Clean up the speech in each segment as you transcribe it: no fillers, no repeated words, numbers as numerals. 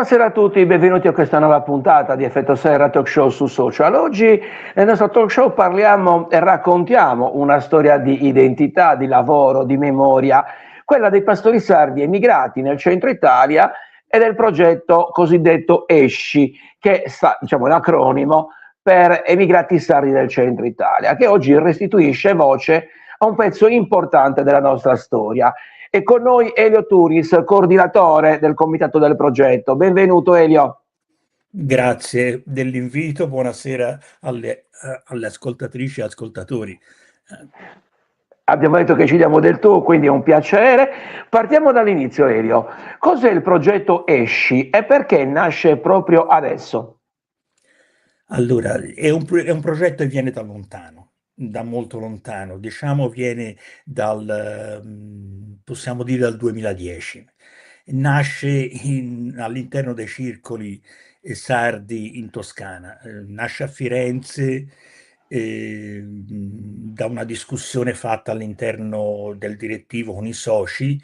Buonasera a tutti, benvenuti a questa nuova puntata di Effetto Serra Talk Show su Social. Oggi nel nostro talk show parliamo e raccontiamo una storia di identità, di lavoro, di memoria, quella dei pastori sardi emigrati nel centro Italia e del progetto cosiddetto ESCI, che sta, diciamo, l'acronimo per Emigrati Sardi del centro Italia, che oggi restituisce voce a un pezzo importante della nostra storia. E con noi Elio Turis, coordinatore del comitato del progetto. Benvenuto Elio. Grazie dell'invito, buonasera alle ascoltatrici e ascoltatori. Abbiamo detto che ci diamo del tu, quindi è un piacere. Partiamo dall'inizio Elio. Cos'è il progetto ESCI e perché nasce proprio adesso? Allora, è un progetto che viene da lontano, da molto lontano, diciamo viene possiamo dire dal 2010. Nasce all'interno dei circoli sardi in Toscana, nasce a Firenze da una discussione fatta all'interno del direttivo con i soci,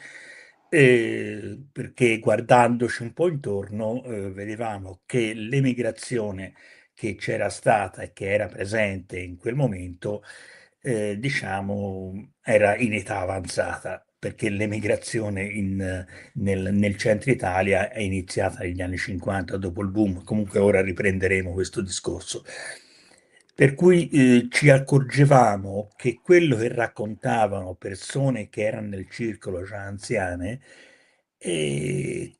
perché guardandoci un po' intorno vedevamo che l'emigrazione che c'era stata e che era presente in quel momento, diciamo, era in età avanzata, perché l'emigrazione nel centro Italia è iniziata negli anni 50 dopo il boom. Comunque ora riprenderemo questo discorso. Per cui ci accorgevamo che quello che raccontavano persone che erano nel circolo già anziane,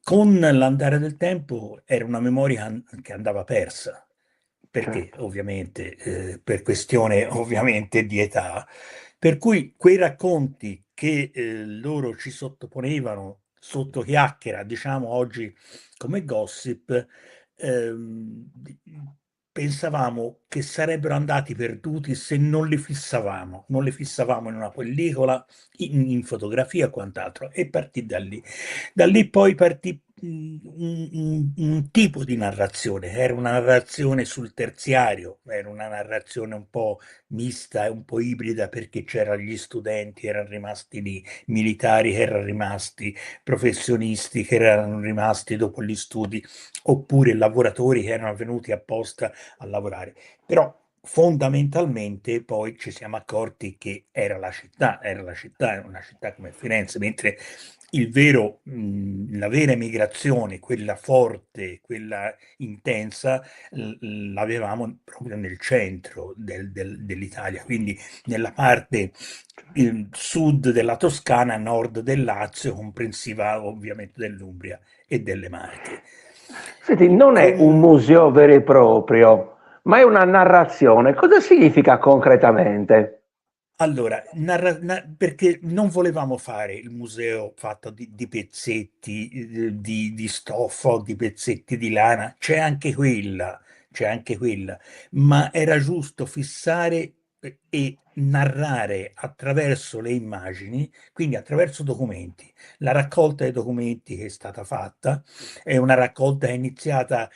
con l'andare del tempo era una memoria che andava persa, perché Certo. ovviamente per questione ovviamente di età, per cui quei racconti che loro ci sottoponevano sotto chiacchiera, diciamo oggi come gossip, ehm, di- pensavamo che sarebbero andati perduti se non li fissavamo in una pellicola, in fotografia e quant'altro, e partì da lì. Da lì poi partì un tipo di narrazione, era una narrazione sul terziario, era una narrazione un po' mista e un po' ibrida, perché c'erano gli studenti, erano rimasti lì, militari che erano rimasti, professionisti che erano rimasti dopo gli studi, oppure lavoratori che erano venuti apposta a lavorare. Però fondamentalmente poi ci siamo accorti che era la città, era una città come Firenze, mentre la vera emigrazione, quella forte, quella intensa, l'avevamo proprio nel centro dell'Italia, quindi nella parte sud della Toscana, nord del Lazio, comprensiva ovviamente dell'Umbria e delle Marche. Senti, non è un Con museo vero e proprio, ma è una narrazione. Cosa significa concretamente? Allora, perché non volevamo fare il museo fatto di pezzetti di stoffa o di pezzetti di lana, c'è anche quella, ma era giusto fissare e narrare attraverso le immagini, quindi attraverso documenti. La raccolta dei documenti che è stata fatta è una raccolta che è iniziata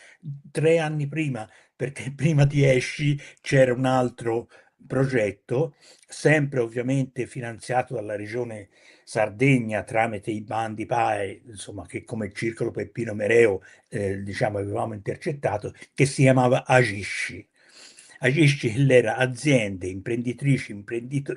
3 anni prima, perché prima di Esci c'era un altro progetto, sempre ovviamente finanziato dalla regione Sardegna tramite i bandi PAE, insomma, che come il Circolo Peppino Mereo, diciamo, avevamo intercettato, che si chiamava Agisci. Agisci era aziende, imprenditrici,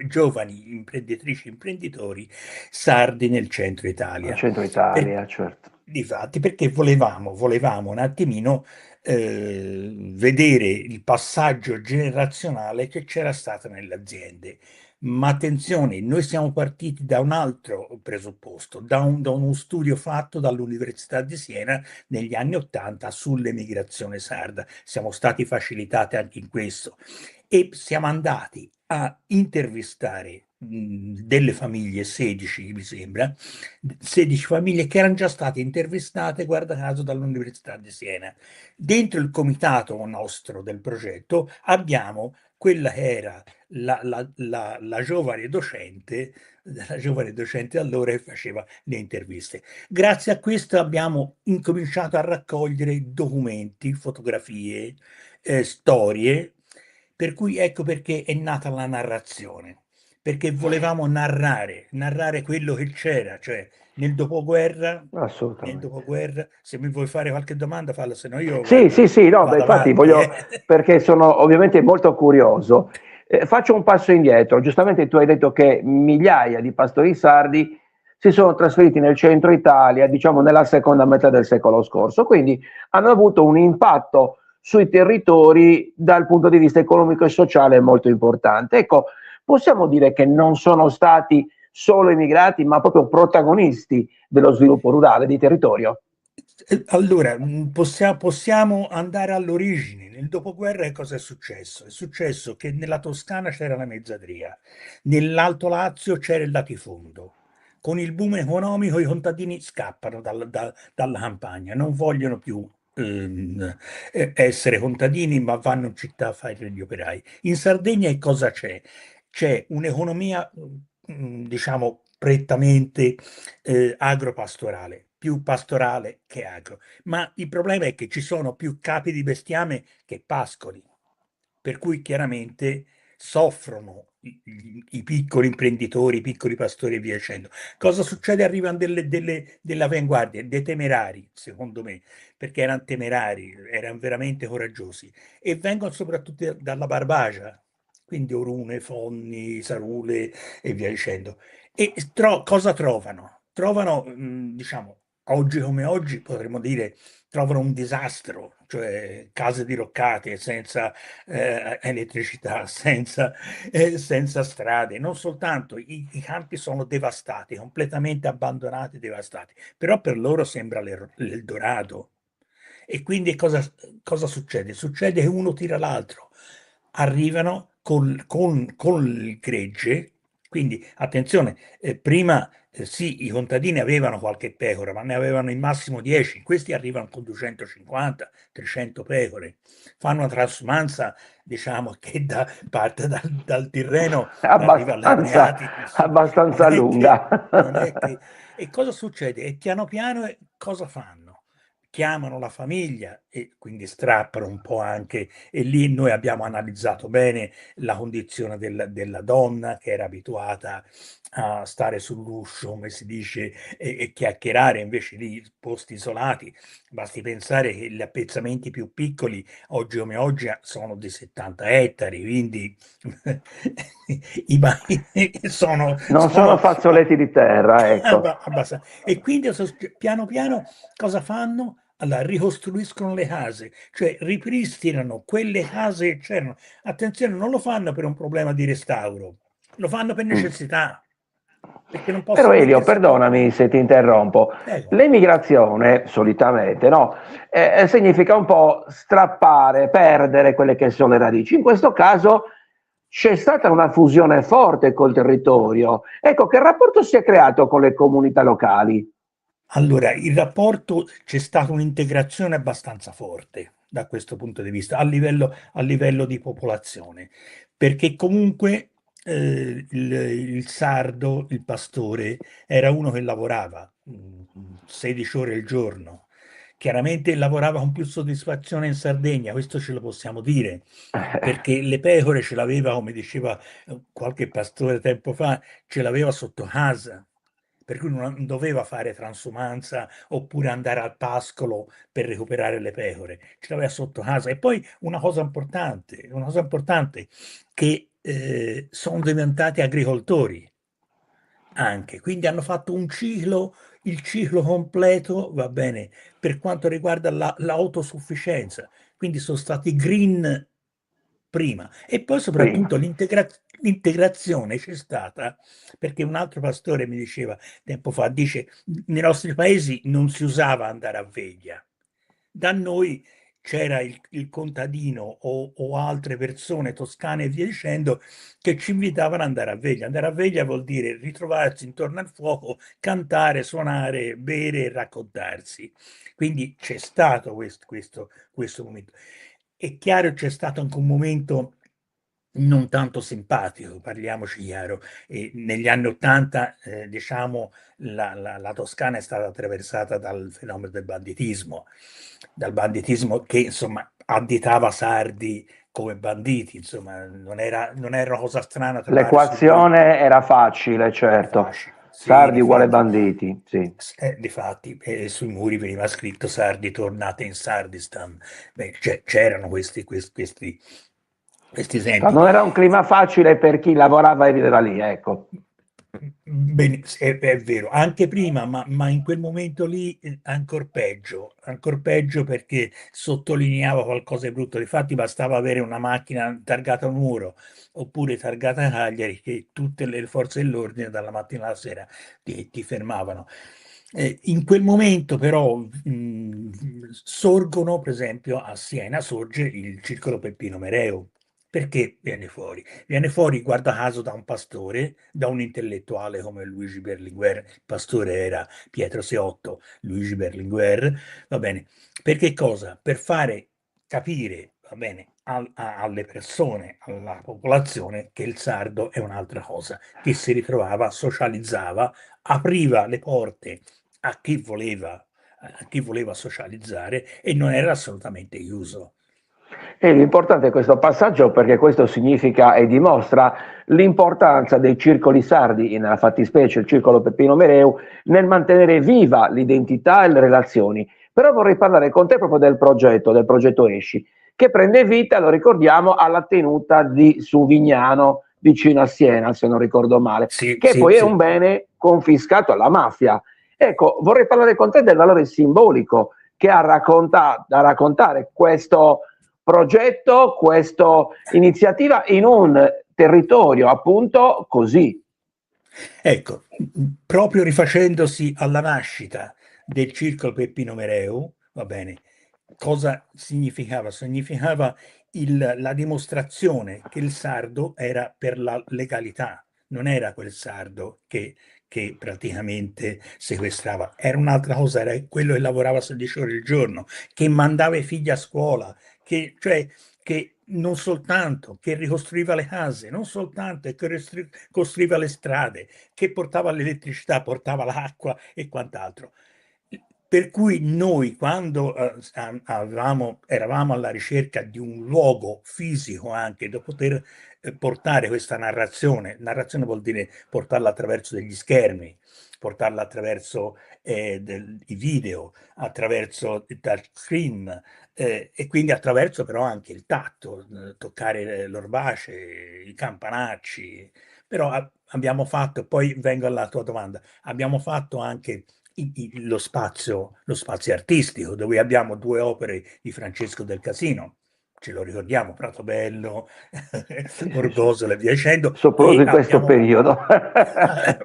giovani imprenditrici, imprenditori sardi nel centro Al Italia. centro Per, Italia, certo. difatti, perché volevamo un attimino vedere il passaggio generazionale che c'era stato nelle aziende. Ma attenzione, noi siamo partiti da un altro presupposto, da uno studio fatto dall'Università di Siena negli anni '80 sull'emigrazione sarda. Siamo stati facilitati anche in questo e siamo andati a intervistare delle famiglie, 16 mi sembra, 16 famiglie che erano già state intervistate, guarda caso, dall'Università di Siena. Dentro il comitato nostro del progetto abbiamo quella che era la giovane docente allora che faceva le interviste. Grazie a questo abbiamo incominciato a raccogliere documenti, fotografie, storie, per cui ecco perché è nata la narrazione. perché volevamo narrare quello che c'era, cioè nel assolutamente. dopoguerra, se mi vuoi fare qualche domanda, fallo, se no io, Sì, guarda, sì, sì, no, beh, vado infatti avanti. voglio, perché sono ovviamente molto curioso. Faccio un passo indietro. Giustamente tu hai detto che migliaia di pastori sardi si sono trasferiti nel centro Italia, diciamo nella seconda metà del secolo scorso, quindi hanno avuto un impatto sui territori dal punto di vista economico e sociale molto importante. Ecco, possiamo dire che non sono stati solo immigrati, ma proprio protagonisti dello sviluppo rurale di territorio. Allora, possiamo andare all'origine. Nel dopoguerra che cosa è successo? È successo che nella Toscana c'era la mezzadria, nell'Alto Lazio c'era il latifondo. Con il boom economico i contadini scappano dalla campagna, non vogliono più essere contadini, ma vanno in città a fare gli operai. In Sardegna che cosa c'è? C'è un'economia, diciamo, prettamente agropastorale, più pastorale che agro. Ma il problema è che ci sono più capi di bestiame che pascoli, per cui chiaramente soffrono i piccoli imprenditori, i piccoli pastori e via dicendo. Cosa succede? Arrivano delle avanguardie, dei temerari, secondo me, perché erano temerari, erano veramente coraggiosi, e vengono soprattutto dalla Barbagia, quindi Orune, Fonni, Sarule e via dicendo. E cosa trovano? Trovano, diciamo, oggi come oggi potremmo dire, trovano un disastro, cioè case diroccate, senza elettricità, senza strade. Non soltanto, i campi sono devastati, completamente abbandonati, devastati, però per loro sembra l'Eldorado. E quindi cosa succede? Succede che uno tira l'altro. Arrivano con il gregge, quindi attenzione, prima sì, i contadini avevano qualche pecora, ma ne avevano il massimo 10, questi arrivano con 250, 300 pecore, fanno una transumanza, diciamo, che parte dal Tirreno e arriva Abbastanza, all'Adriatico, insomma, abbastanza lunga. non è che... E cosa succede? E piano piano cosa fanno? Chiamano la famiglia e quindi strappano un po' anche, e lì noi abbiamo analizzato bene la condizione della donna che era abituata a stare sull'uscio, come si dice, e chiacchierare, invece di posti isolati. Basti pensare che gli appezzamenti più piccoli, oggi come oggi, sono di 70 ettari, quindi i bambini Non sono fazzoletti di terra, ecco. abbastanza. E quindi piano piano cosa fanno? Allora, ricostruiscono le case, cioè ripristinano quelle case che c'erano. Attenzione, non lo fanno per un problema di restauro, lo fanno per Mm. necessità, perché non Però possono Elio, mettersi più. perdonami se ti interrompo, Prego. l'emigrazione solitamente no, significa un po' strappare, perdere quelle che sono le radici. In questo caso c'è stata una fusione forte col territorio. Ecco, che rapporto si è creato con le comunità locali? Allora, il rapporto c'è stata un'integrazione abbastanza forte da questo punto di vista, a livello di popolazione, perché comunque il sardo, il pastore, era uno che lavorava 16 ore al giorno. Chiaramente lavorava con più soddisfazione in Sardegna, questo ce lo possiamo dire, perché le pecore ce l'aveva, come diceva qualche pastore tempo fa, ce l'aveva sotto casa, per cui non doveva fare transumanza oppure andare al pascolo per recuperare le pecore, ce l'aveva sotto casa. E poi una cosa importante, che sono diventati agricoltori anche, quindi hanno fatto il ciclo completo, va bene, per quanto riguarda l'autosufficienza, quindi sono stati green prima e poi Prima. soprattutto l'integrazione c'è stata, perché un altro pastore mi diceva tempo fa, dice, nei nostri paesi non si usava andare a veglia, da noi c'era il contadino o altre persone toscane e via dicendo che ci invitavano ad andare a veglia. Andare a veglia vuol dire ritrovarsi intorno al fuoco, cantare, suonare, bere e raccontarsi. Quindi c'è stato questo momento. È chiaro c'è stato anche un momento non tanto simpatico, parliamoci chiaro. E negli anni '80, diciamo, la Toscana è stata attraversata dal fenomeno del banditismo che insomma additava sardi come banditi, insomma, non era una cosa strana trovare su due. L'equazione era facile, certo. Facile, sì, Sardi uguale banditi, sì. difatti, sui muri veniva scritto Sardi tornate in Sardistan. Beh, c'erano questi esempi. Non era un clima facile per chi lavorava e viveva lì, ecco. Bene, è vero, anche prima, ma in quel momento lì ancora peggio perché sottolineava qualcosa di brutto. Difatti bastava avere una macchina targata a un muro oppure targata a Cagliari che tutte le forze dell'ordine dalla mattina alla sera ti fermavano. In quel momento però sorgono, per esempio a Siena, sorge il Circolo Peppino Mereu. Perché viene fuori? Viene fuori, guarda caso, da un pastore, da un intellettuale come Luigi Berlinguer, il pastore era Pietro Seotto, Luigi Berlinguer, va bene. Per che cosa? Per fare capire, va bene, alle persone, alla popolazione, che il sardo è un'altra cosa, che si ritrovava, socializzava, apriva le porte a chi voleva socializzare e non era assolutamente chiuso. E l'importante è questo passaggio perché questo significa e dimostra l'importanza dei circoli sardi, nella fattispecie il circolo Peppino Mereu, nel mantenere viva l'identità e le relazioni. Però vorrei parlare con te proprio del progetto Esci, che prende vita, lo ricordiamo, alla tenuta di Suvignano, vicino a Siena, se non ricordo male, Sì, che sì, poi è sì. un bene confiscato alla mafia. Ecco, vorrei parlare con te del valore simbolico che ha da raccontare questo progetto, questa iniziativa in un territorio appunto così. Ecco, proprio rifacendosi alla nascita del Circolo Peppino Mereu, va bene, cosa significava? Significava la dimostrazione che il sardo era per la legalità, non era quel sardo che praticamente sequestrava, era un'altra cosa, era quello che lavorava 16 ore al giorno, che mandava i figli a scuola, cioè che non soltanto che ricostruiva le case, non soltanto che costruiva le strade, che portava l'elettricità, portava l'acqua e quant'altro. Per cui noi, quando eravamo alla ricerca di un luogo fisico anche da poter portare questa narrazione vuol dire portarla attraverso degli schermi, portarla attraverso i video, attraverso il touchscreen, e quindi attraverso però anche il tatto, toccare l'orbace, i campanacci. Però abbiamo fatto, poi vengo alla tua domanda, abbiamo fatto anche lo spazio artistico, dove abbiamo 2 opere di Francesco del Casino, ce lo ricordiamo, Pratobello, Sì, sì, sì. Orgosolo e via dicendo, Soprattutto e in questo abbiamo periodo.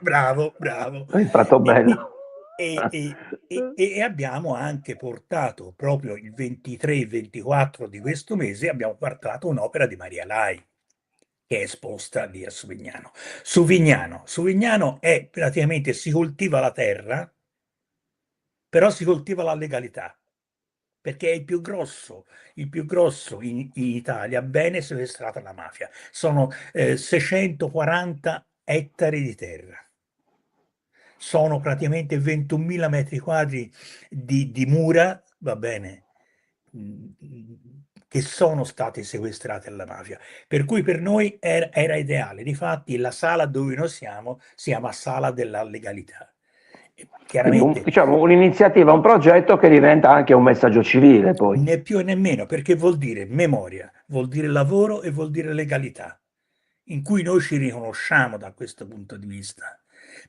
bravo, bravo. Il Prato E e bello. e abbiamo anche portato proprio il 23 e il 24 di questo mese, abbiamo portato un'opera di Maria Lai, che è esposta lì a Suvignano. Suvignano è praticamente si coltiva la terra, però si coltiva la legalità, perché è il più grosso in Italia bene sequestrato alla mafia. Sono 640 ettari di terra. Sono praticamente 21.000 metri quadri di mura, va bene, che sono state sequestrate alla mafia. Per cui per noi era ideale. Difatti la sala dove noi siamo si chiama Sala della Legalità. E Quindi chiaramente diciamo un'iniziativa, un progetto che diventa anche un messaggio civile poi. né più né meno, perché vuol dire memoria, vuol dire lavoro e vuol dire legalità, in cui noi ci riconosciamo da questo punto di vista.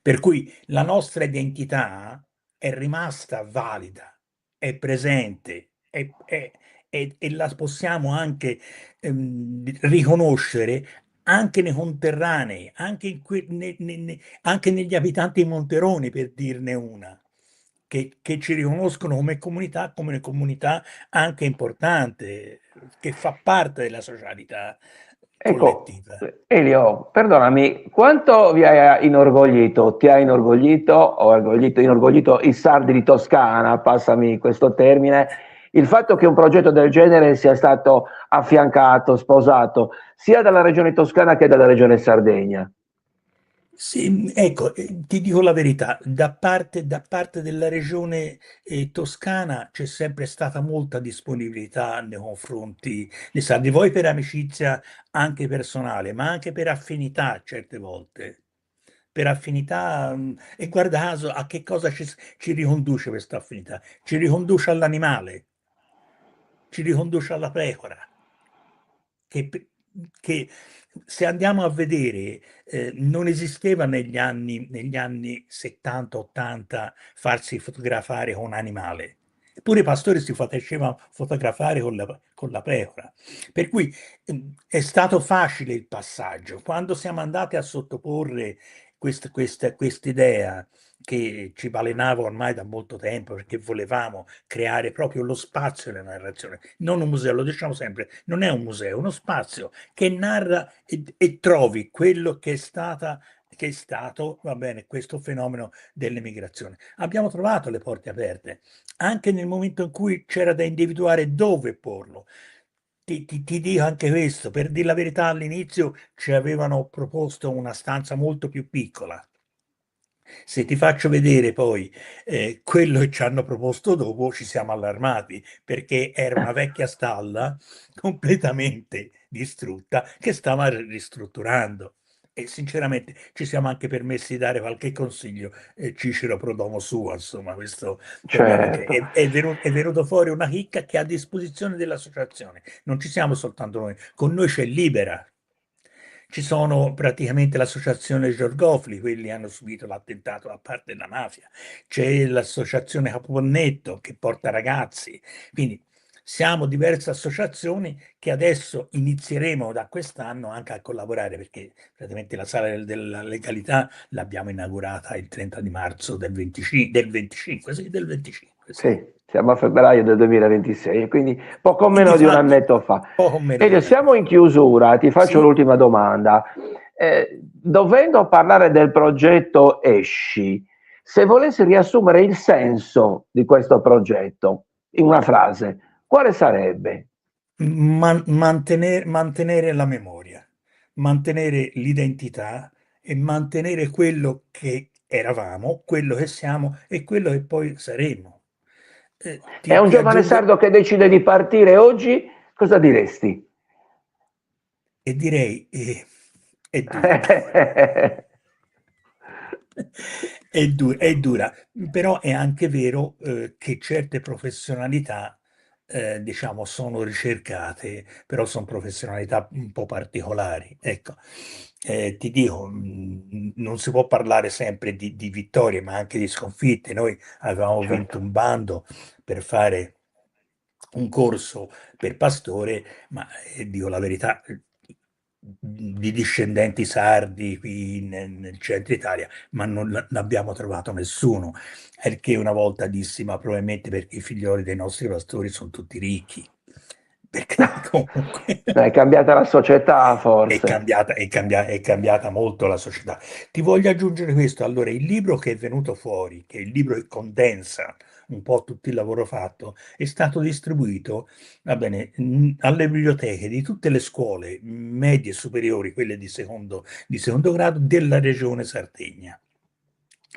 Per cui la nostra identità è rimasta valida, è presente e la possiamo anche riconoscere anche nei conterranei, anche, anche negli abitanti di Monteroni, per dirne una, che ci riconoscono come una comunità anche importante, che fa parte della socialità Ecco, collettiva. Elio, perdonami, quanto ti ha inorgoglito o inorgoglito i sardi di Toscana, passami questo termine, il fatto che un progetto del genere sia stato affiancato, sposato, sia dalla regione Toscana che dalla regione Sardegna? Sì, ecco, ti dico la verità, da parte della regione toscana c'è sempre stata molta disponibilità nei confronti dei sardi, voi per amicizia anche personale, ma anche per affinità certe volte. Per affinità, e guarda caso a che cosa ci riconduce questa affinità? Ci riconduce all'animale, ci riconduce alla pecora che, che se andiamo a vedere, non esisteva negli anni 70-80 farsi fotografare con un animale. Eppure i pastori si facevano fotografare con la pecora. Per cui è stato facile il passaggio. Quando siamo andati a sottoporre quest'idea che ci balenava ormai da molto tempo perché volevamo creare proprio lo spazio della narrazione, non un museo, lo diciamo sempre, non è un museo, è uno spazio che narra e trovi quello che è stato, va bene, questo fenomeno dell'emigrazione. Abbiamo trovato le porte aperte, anche nel momento in cui c'era da individuare dove porlo. Ti dico anche questo, per dire la verità, all'inizio ci avevano proposto una stanza molto più piccola. Se ti faccio vedere poi quello che ci hanno proposto dopo, ci siamo allarmati perché era una vecchia stalla completamente distrutta che stava ristrutturando. E sinceramente ci siamo anche permessi di dare qualche consiglio, Cicero pro domo suo, insomma, questo ovviamente Certo. è venuto fuori una chicca che è a disposizione dell'associazione. Non ci siamo soltanto noi, con noi c'è Libera. Ci sono praticamente l'associazione Giorgofli, quelli hanno subito l'attentato da parte della mafia, c'è l'associazione Caponnetto che porta ragazzi, quindi siamo diverse associazioni che adesso inizieremo da quest'anno anche a collaborare perché praticamente la sala della legalità l'abbiamo inaugurata il 30 di marzo del 25, sì, del 25, sì. Sì, siamo a febbraio del 2026, quindi poco E meno di un difatti, annetto fa. poco meno di Elio, un anno siamo in fa. chiusura, ti faccio Sì, l'ultima domanda. Dovendo parlare del progetto ESCI, se volessi riassumere il senso di questo progetto in una frase, quale sarebbe? mantenere la memoria, mantenere l'identità e mantenere quello che eravamo, quello che siamo e quello che poi saremo. È Ti, un ti giovane aggiungo sardo che decide di partire oggi, cosa diresti? e direi, è dura. È dura, però è anche vero che certe professionalità, diciamo, sono ricercate, però sono professionalità un po' particolari. Ecco, ti dico, non si può parlare sempre di vittorie, ma anche di sconfitte. Noi avevamo vinto Certo. un bando per fare un corso per pastore, ma dico la verità, di discendenti sardi qui nel centro Italia, ma non abbiamo trovato nessuno. Perché una volta dissi, ma probabilmente perché i figlioli dei nostri pastori sono tutti ricchi. Perché comunque È cambiata la società, è forse. cambiata, è cambiata molto la società. Ti voglio aggiungere questo. Allora, il libro che è venuto fuori, che è il libro che condensa un po' tutto il lavoro fatto, è stato distribuito, va bene, alle biblioteche di tutte le scuole medie e superiori, quelle di secondo grado della regione Sardegna.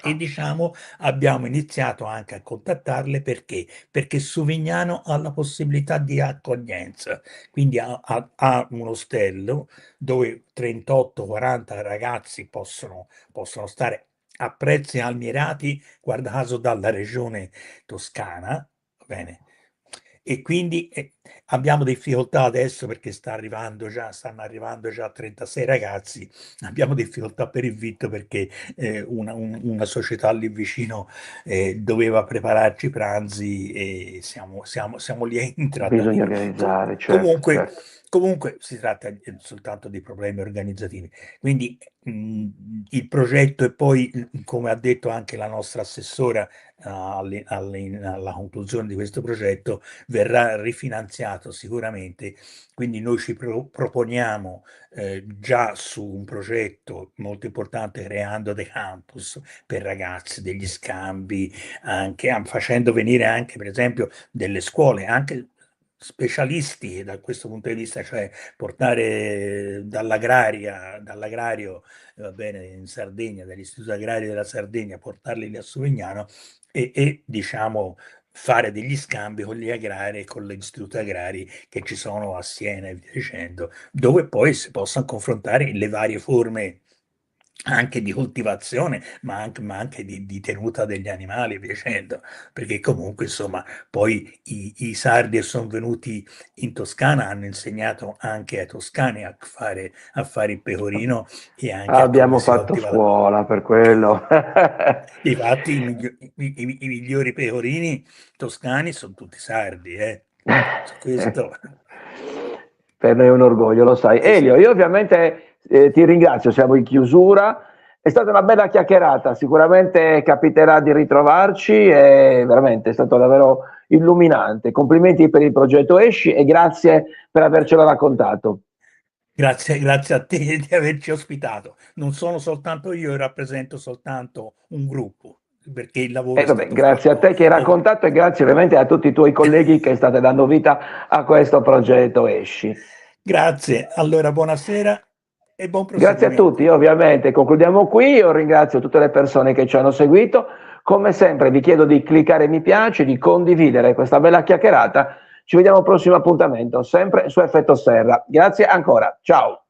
E diciamo, abbiamo iniziato anche a contattarle perché Suvignano ha la possibilità di accoglienza, quindi ha un ostello dove 38-40 ragazzi possono stare a prezzi almirati, guarda caso dalla regione toscana, va bene? E quindi abbiamo difficoltà adesso perché stanno arrivando già 36 ragazzi, abbiamo difficoltà per il vitto perché una società lì vicino doveva prepararci i pranzi e siamo lì a Bisogna intrattenire. organizzare, certo, Comunque, certo. comunque si tratta soltanto di problemi organizzativi. Quindi il progetto e poi, come ha detto anche la nostra assessora alla conclusione di questo progetto, verrà rifinanziato sicuramente. Quindi noi ci proponiamo già su un progetto molto importante creando dei campus per ragazzi, degli scambi, anche facendo venire anche per esempio delle scuole, anche specialisti da questo punto di vista, cioè portare dall'agrario, va bene, in Sardegna, dall'Istituto Agrario della Sardegna, portarli lì a Suvignano e diciamo fare degli scambi con gli agrari e con gli istituti agrari che ci sono a Siena e via dicendo, dove poi si possono confrontare le varie forme anche di coltivazione, ma anche di tenuta degli animali, e via dicendo, perché comunque insomma poi i sardi che sono venuti in Toscana hanno insegnato anche ai toscani a fare il pecorino e anche a come Abbiamo si fatto coltiva la. scuola per quello. Infatti i migliori pecorini toscani sono tutti sardi, su questo. Per noi è un orgoglio, lo sai. Sì, Elio, io ovviamente ti ringrazio, siamo in chiusura. È stata una bella chiacchierata, sicuramente capiterà di ritrovarci e veramente è stato davvero illuminante. Complimenti per il progetto Esci e grazie per avercelo raccontato. grazie a te di averci ospitato. Non sono soltanto io rappresento soltanto un gruppo, perché il lavoro E è vabbè, stato grazie a fatto. te che hai raccontato e grazie ovviamente a tutti i tuoi colleghi che state dando vita a questo progetto Esci. Grazie, allora buonasera e buon Grazie a tutti, proseguimento. ovviamente concludiamo qui, io ringrazio tutte le persone che ci hanno seguito, come sempre vi chiedo di cliccare mi piace, di condividere questa bella chiacchierata, ci vediamo al prossimo appuntamento, sempre su Effetto Serra, grazie ancora, ciao!